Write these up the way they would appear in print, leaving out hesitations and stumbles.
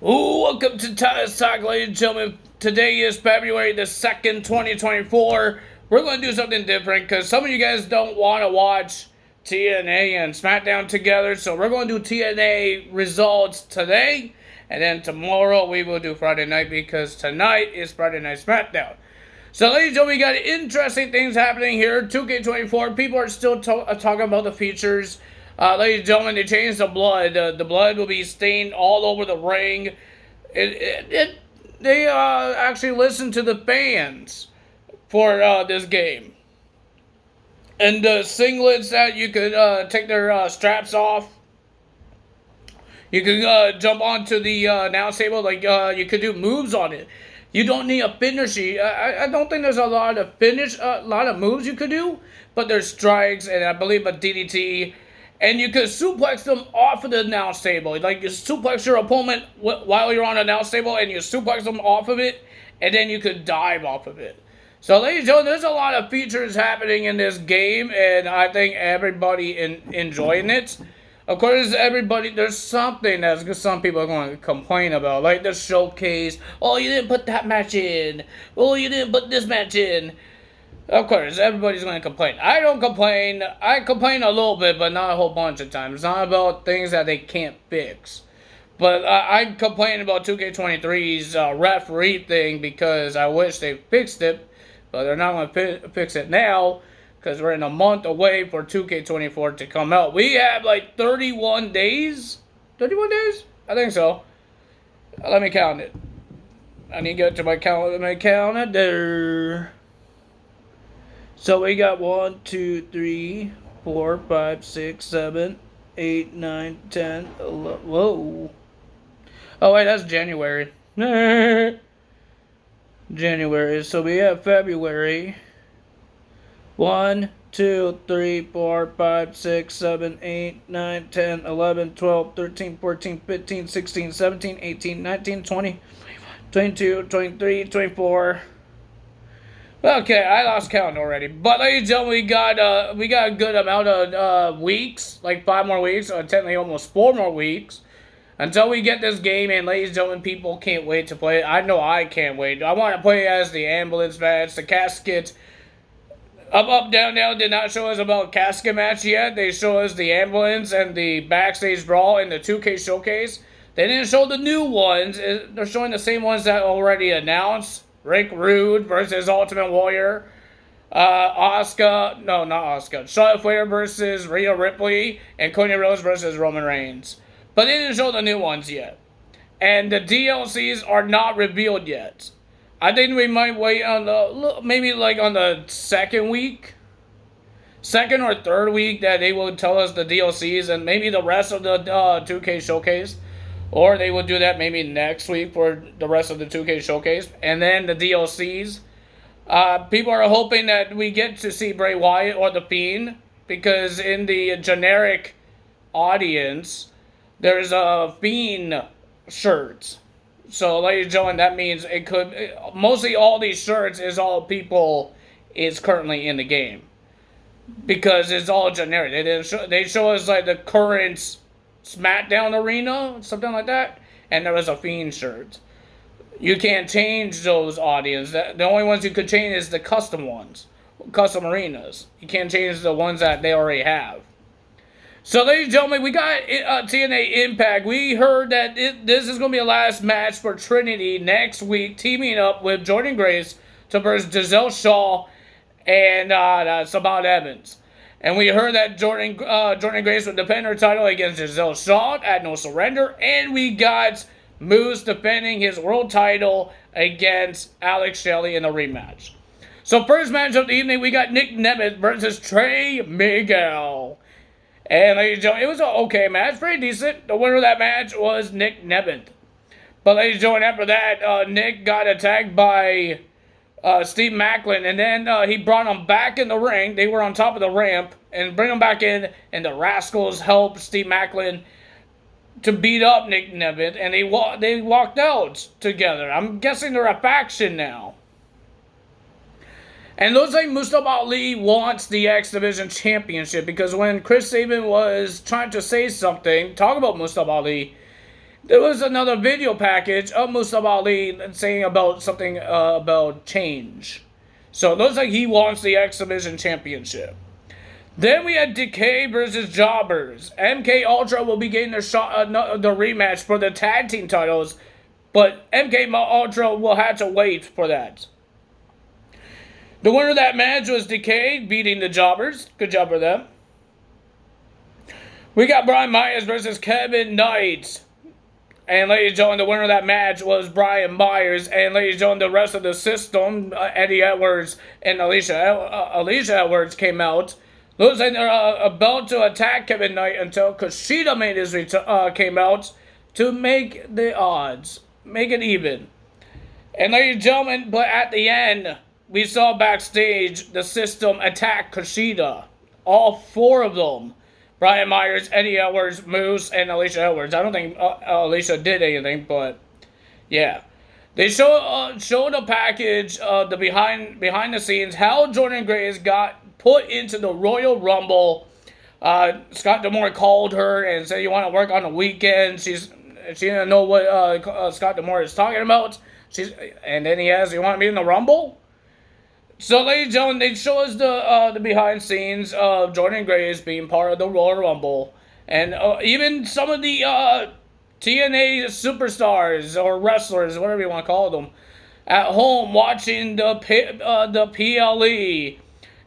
Welcome to Tyler's Talk, ladies and gentlemen. Today is February the 2nd, 2024. We're going to do something different because some of you guys don't want to watch TNA and SmackDown together. So we're going to do TNA results today. And then tomorrow we will do Friday night because tonight is Friday Night SmackDown. So, ladies and gentlemen, we got interesting things happening here. 2K24, people are still talking about the features. Ladies and gentlemen, they changed the blood. The blood will be stained all over the ring. They actually listened to the fans for this game. And the singlets that you could take their straps off. You could jump onto the announce table, like you could do moves on it. You don't need a finisher. I don't think there's a lot of moves you could do, but there's strikes and I believe a DDT, and you could suplex them off of the announce table. Like you suplex your opponent while you're on the announce table, and you suplex them off of it, and then you could dive off of it. So, ladies and gentlemen, there's a lot of features happening in this game, and I think everybody enjoying it. Of course, there's something that some people are going to complain about, like the showcase. Oh, you didn't put that match in. Oh, you didn't put this match in. Of course, everybody's going to complain. I don't complain. I complain a little bit, but not a whole bunch of times. It's not about things that they can't fix. But I complain about 2K23's referee thing because I wish they fixed it, but they're not going to fix it now. Because we're in a month away for 2K24 to come out. We have like 31 days? 31 days? I think so. Let me count it. I need to go to my calendar. So we got 1, 2, 3, 4, 5, 6, 7, 8, 9, 10, 11. Whoa. Oh, wait, that's January. January. So we have February. 1, 2, 3, 4, 5, 6, 7, 8, 9, 10, 11, 12, 13, 14, 15, 16, 17, 18, 19, 20, 22, 23, 24. Okay, I lost count already. But ladies and gentlemen, we got a good amount of weeks, like 5 more weeks, or technically almost 4 more weeks, until we get this game. And ladies and gentlemen, people can't wait to play it. I know I can't wait. I want to play as the ambulance match, the casket. Up, down, down did not show us about casket match yet. They show us the ambulance and the backstage brawl in the 2K showcase. They didn't show the new ones. They're showing the same ones that already announced. Rick Rude versus Ultimate Warrior. Asuka. No, not Asuka. Charlotte Flair versus Rhea Ripley. And Cody Rhodes versus Roman Reigns. But they didn't show the new ones yet. And the DLCs are not revealed yet. I think we might wait on maybe like on the second or third week that they will tell us the DLCs and maybe the rest of the 2K showcase. Or they will do that maybe next week for the rest of the 2K showcase. And then the DLCs. People are hoping that we get to see Bray Wyatt or The Fiend. Because in the generic audience, there's a Fiend shirt. So, ladies and gentlemen, that means it could... Mostly all these shirts is all people is currently in the game. Because it's all generic. They show us, like, the current SmackDown arena, something like that. And there was a Fiend shirt. You can't change those audience. The only ones you could change is the custom ones. Custom arenas. You can't change the ones that they already have. So, ladies and gentlemen, we got TNA Impact. We heard that this is going to be the last match for Trinity next week, teaming up with Jordynne Grace to versus Giselle Shaw and Sabat Evans. And we heard that Jordynne Grace would defend her title against Giselle Shaw at No Surrender. And we got Moose defending his world title against Alex Shelley in a rematch. So, first match of the evening, we got Nick Nemeth versus Trey Miguel. And ladies and gentlemen, it was an okay match, pretty decent. The winner of that match was Nick Nemeth. But ladies and gentlemen, after that, Nick got attacked by Steve Macklin, and then he brought him back in the ring. They were on top of the ramp, and bring him back in, and the Rascals helped Steve Macklin to beat up Nick Nemeth, and they walked out together. I'm guessing they're a faction now. And it looks like Mustafa Ali wants the X Division Championship, because when Chris Sabin was trying to say something, talk about Mustafa Ali, There was another video package of Mustafa Ali saying about something about change. So it looks like he wants the X Division Championship. Then we had Decay versus Jobbers. MK Ultra will be getting the rematch for the tag team titles, but MK Ultra will have to wait for that. The winner of that match was Decay beating the Jobbers. Good job for them. We got Brian Myers versus Kevin Knight. And ladies and gentlemen, the winner of that match was Brian Myers. And ladies and gentlemen, the rest of the system, Eddie Edwards and Alicia Edwards came out. Looks like they're about to attack Kevin Knight until Kushida made his came out to make the odds, make it even. And ladies and gentlemen, but at the end, we saw backstage the system attack Kushida. All four of them. Brian Myers, Eddie Edwards, Moose, and Alicia Edwards. I don't think Alicia did anything, but yeah. They showed a package of the behind the scenes how Jordan Grace got put into the Royal Rumble. Scott D'Amore called her and said, "You want to work on the weekend?" She didn't know what Scott D'Amore is talking about. And then he asked, "You want to be in the Rumble?" So, ladies and gentlemen, they show us the behind scenes of Jordan Grace being part of the Royal Rumble, and even some of the TNA superstars or wrestlers, whatever you want to call them, at home watching the PLE.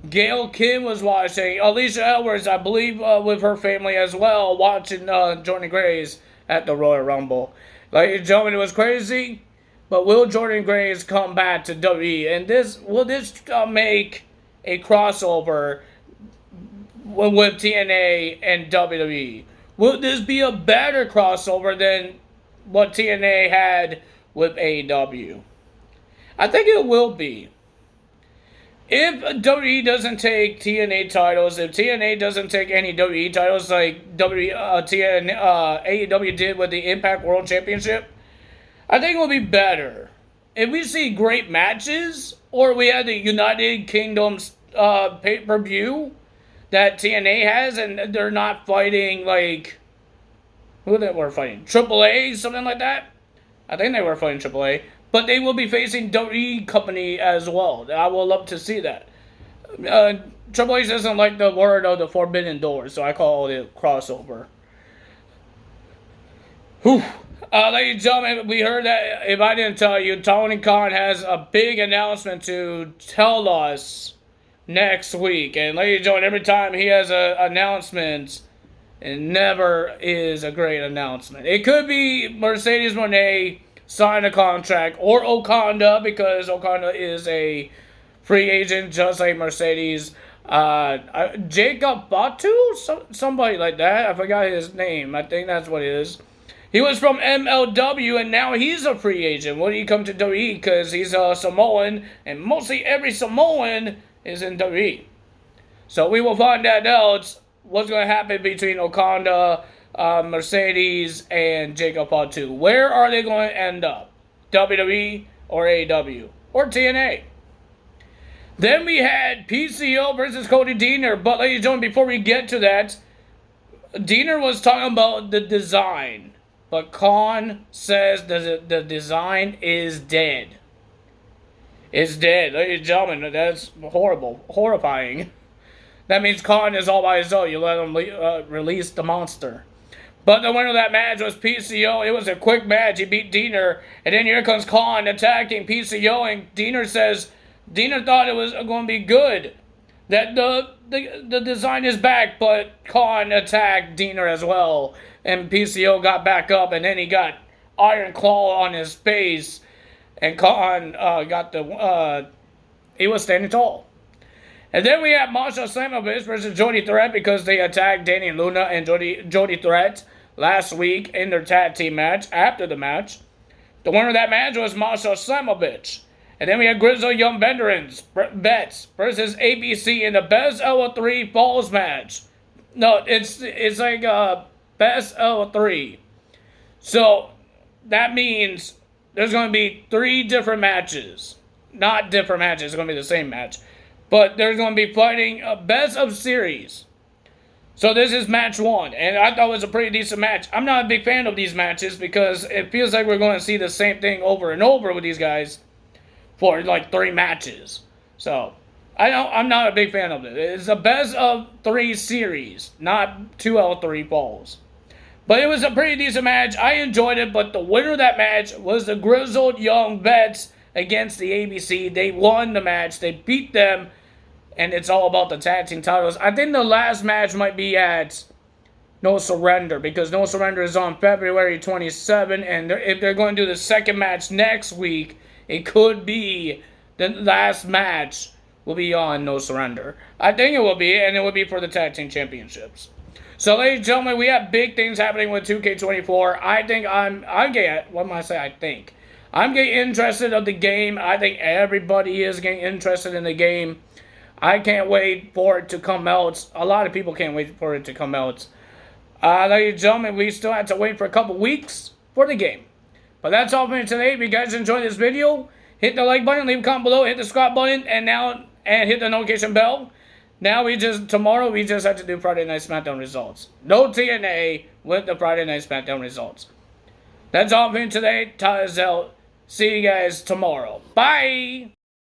Gail Kim was watching. Alicia Edwards, I believe, with her family as well, watching Jordan Grace at the Royal Rumble. Ladies and gentlemen, it was crazy. But will Jordan Grace come back to WWE? And will this make a crossover with TNA and WWE? Will this be a better crossover than what TNA had with AEW? I think it will be. If WWE doesn't take TNA titles, if TNA doesn't take any WWE titles like AEW did with the Impact World Championship, I think it will be better if we see great matches, or we have the United Kingdom's pay-per-view that TNA has, and they're not fighting like who they were fighting, AAA, something like that. I think they were fighting AAA, but they will be facing WWE company as well. I will love to see that. Triple H doesn't like the word of the Forbidden Door, so I call it crossover. Whew. Ladies and gentlemen, we heard that, if I didn't tell you, Tony Khan has a big announcement to tell us next week. And ladies and gentlemen, every time he has an announcement, it never is a great announcement. It could be Mercedes Moné sign a contract, or Okada, because Okada is a free agent just like Mercedes. Jacob Batu? Somebody like that. I forgot his name. I think that's what it is. He was from MLW, and now he's a free agent. When he come to WWE, because he's a Samoan, and mostly every Samoan is in WWE. So we will find that out what's going to happen between Okada, Mercedes, and Jacob Batu. Where are they going to end up? WWE or AEW or TNA? Then we had PCO versus Cody Deaner. But ladies and gentlemen, before we get to that, Deaner was talking about the design. But Khan says the design is dead. It's dead. Ladies and gentlemen, that's horrible. Horrifying. That means Khan is all by himself. You let him release the monster. But the winner of that match was PCO. It was a quick match. He beat Deaner. And then here comes Khan attacking PCO. And Deaner says, Deaner thought it was going to be good. That the design is back. But Khan attacked Deaner as well. And PCO got back up. And then he got Iron Claw on his face. And Khan got the... he was standing tall. And then we have Masha Slamovich versus Jody Threat, because they attacked Danny Luna and Jody Threat last week in their tag team match. After the match, the winner of that match was Masha Slamovich. And then we had Grizzle Young Veterans Bets versus ABC in the Best of 3 Falls match. No, it's like Best of 3. So that means there's going to be 3 different matches. Not different matches, it's going to be the same match. But there's going to be fighting a best of series. So this is match 1, and I thought it was a pretty decent match. I'm not a big fan of these matches because it feels like we're going to see the same thing over and over with these guys for like 3 matches. So I'm not a big fan of it. It's a best of 3 series, not 2 out of 3 falls. But it was a pretty decent match. I enjoyed it, but the winner of that match was the Grizzled Young Vets against the ABC. They won the match. They beat them, and it's all about the tag team titles. I think the last match might be at No Surrender, because No Surrender is on February 27, and if they're going to do the second match next week, it could be the last match will be on No Surrender. I think it will be, and it will be for the tag team championships. So, ladies and gentlemen, we have big things happening with 2K24. I think I'm getting, what am I saying? I think. I'm getting interested of the game. I think everybody is getting interested in the game. I can't wait for it to come out. A lot of people can't wait for it to come out. Ladies and gentlemen, we still have to wait for a couple weeks for the game. But that's all for me today. If you guys enjoyed this video, hit the like button, leave a comment below, hit the subscribe button, and hit the notification bell. Now tomorrow we just have to do Friday Night SmackDown results. No TNA with the Friday Night SmackDown results. That's all for me today. Tyler's out. See you guys tomorrow. Bye!